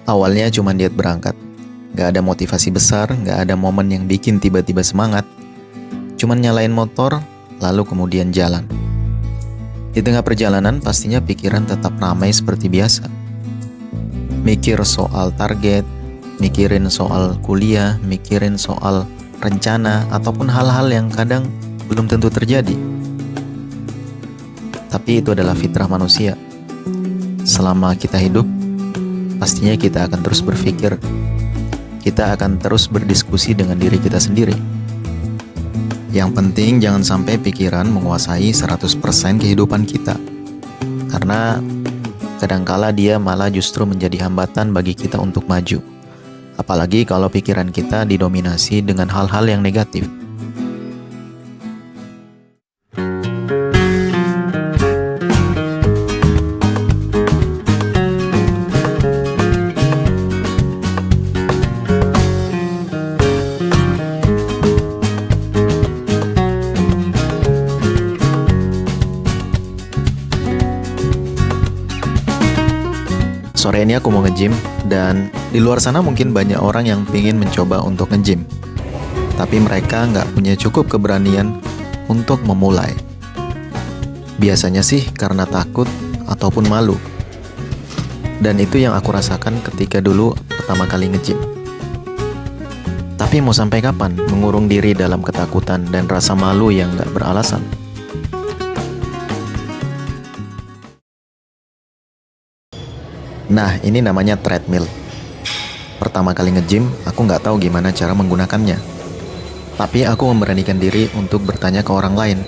Awalnya cuma diet berangkat. Gak ada motivasi besar, gak ada momen yang bikin tiba-tiba semangat. Cuman nyalain motor, lalu kemudian jalan. Di tengah perjalanan pastinya pikiran tetap ramai seperti biasa. Mikir soal target, mikirin soal kuliah, mikirin soal rencana, ataupun hal-hal yang kadang belum tentu terjadi. Tapi itu adalah fitrah manusia. Selama kita hidup, pastinya kita akan terus berpikir. Kita akan terus berdiskusi dengan diri kita sendiri. Yang penting jangan sampai pikiran menguasai 100% kehidupan kita. Karena kadangkala dia malah justru menjadi hambatan bagi kita untuk maju. Apalagi kalau pikiran kita didominasi dengan hal-hal yang negatif. Sore ini aku mau nge-gym, dan di luar sana mungkin banyak orang yang ingin mencoba untuk nge-gym. Tapi mereka nggak punya cukup keberanian untuk memulai. Biasanya sih karena takut ataupun malu. Dan itu yang aku rasakan ketika dulu pertama kali nge-gym. Tapi mau sampai kapan mengurung diri dalam ketakutan dan rasa malu yang nggak beralasan? Nah, ini namanya treadmill. Pertama kali nge-gym, aku nggak tahu gimana cara menggunakannya. Tapi aku memberanikan diri untuk bertanya ke orang lain,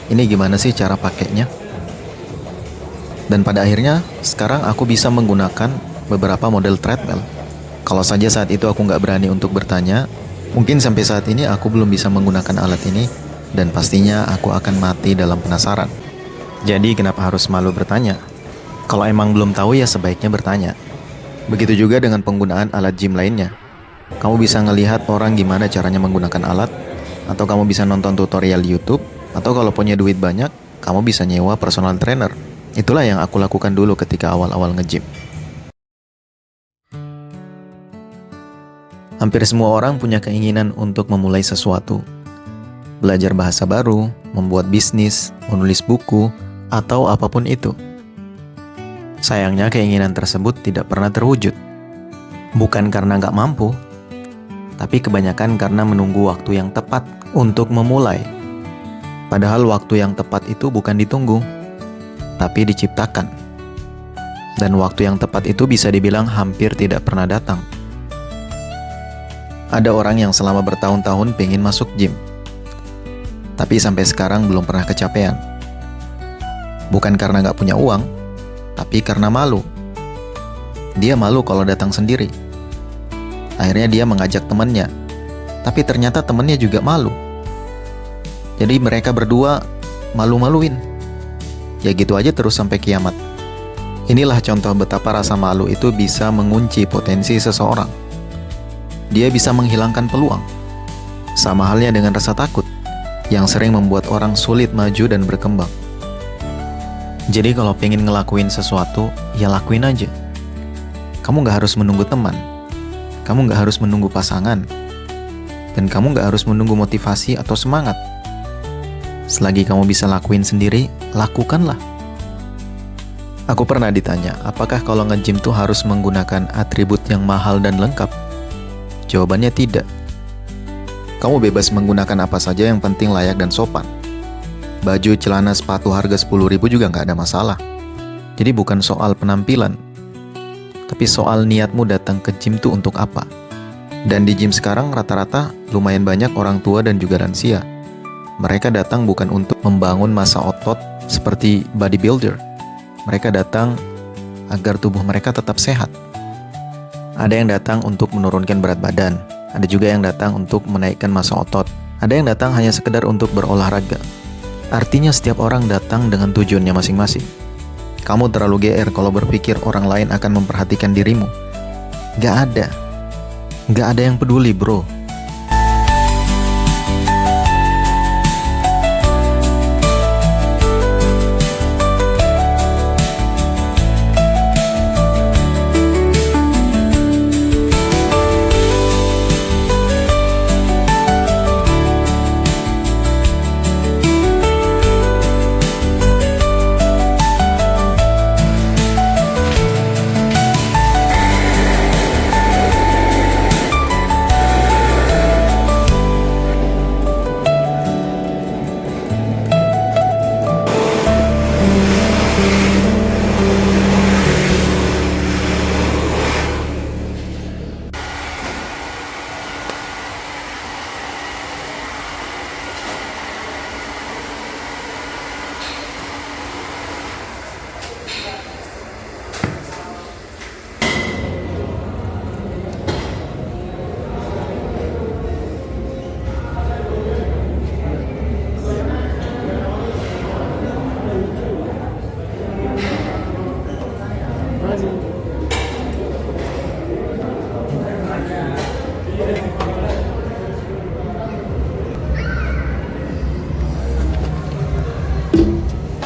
ini gimana sih cara pakainya? Dan pada akhirnya, sekarang aku bisa menggunakan beberapa model treadmill. Kalau saja saat itu aku nggak berani untuk bertanya, mungkin sampai saat ini aku belum bisa menggunakan alat ini, dan pastinya aku akan mati dalam penasaran. Jadi kenapa harus malu bertanya? Kalau emang belum tahu ya sebaiknya bertanya. Begitu juga dengan penggunaan alat gym lainnya. Kamu bisa ngelihat orang gimana caranya menggunakan alat, atau kamu bisa nonton tutorial YouTube, atau kalau punya duit banyak, kamu bisa nyewa personal trainer. Itulah yang aku lakukan dulu ketika awal-awal nge-gym. Hampir semua orang punya keinginan untuk memulai sesuatu. Belajar bahasa baru, membuat bisnis, menulis buku, atau apapun itu. Sayangnya keinginan tersebut tidak pernah terwujud. Bukan karena nggak mampu, tapi kebanyakan karena menunggu waktu yang tepat untuk memulai. Padahal waktu yang tepat itu bukan ditunggu, tapi diciptakan. Dan waktu yang tepat itu bisa dibilang hampir tidak pernah datang. Ada orang yang selama bertahun-tahun pengen masuk gym, tapi sampai sekarang belum pernah kecapean. Bukan karena nggak punya uang, tapi karena malu. Dia malu kalau datang sendiri. Akhirnya dia mengajak temannya, tapi ternyata temannya juga malu. Jadi mereka berdua malu-maluin. Ya gitu aja terus sampai kiamat. Inilah contoh betapa rasa malu itu bisa mengunci potensi seseorang. Dia bisa menghilangkan peluang. Sama halnya dengan rasa takut, yang sering membuat orang sulit maju dan berkembang. Jadi kalau pengen ngelakuin sesuatu, ya lakuin aja. Kamu gak harus menunggu teman. Kamu gak harus menunggu pasangan. Dan kamu gak harus menunggu motivasi atau semangat. Selagi kamu bisa lakuin sendiri, lakukanlah. Aku pernah ditanya, apakah kalau nge-gym tuh harus menggunakan atribut yang mahal dan lengkap? Jawabannya tidak. Kamu bebas menggunakan apa saja yang penting layak dan sopan. Baju, celana, sepatu harga 10.000 juga nggak ada masalah. Jadi bukan soal penampilan, tapi soal niatmu datang ke gym tuh untuk apa. Dan di gym sekarang rata-rata lumayan banyak orang tua dan juga lansia. Mereka datang bukan untuk membangun massa otot seperti bodybuilder. Mereka datang agar tubuh mereka tetap sehat. Ada yang datang untuk menurunkan berat badan. Ada juga yang datang untuk menaikkan massa otot. Ada yang datang hanya sekedar untuk berolahraga. Artinya setiap orang datang dengan tujuannya masing-masing. Kamu terlalu GR kalau berpikir orang lain akan memperhatikan dirimu. Gak ada. Gak ada yang peduli, bro.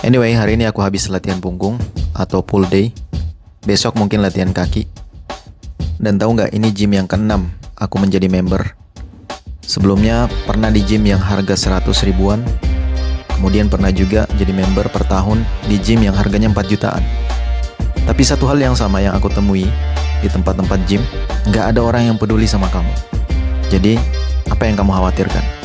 Anyway, hari ini aku habis latihan punggung atau pull day. Besok mungkin latihan kaki. Dan tahu nggak, ini gym yang ke-6 aku menjadi member. Sebelumnya pernah di gym yang harga 100 ribuan. Kemudian pernah juga jadi member per tahun di gym yang harganya 4 jutaan. Tapi satu hal yang sama yang aku temui di tempat-tempat gym, nggak ada orang yang peduli sama kamu. Jadi, apa yang kamu khawatirkan?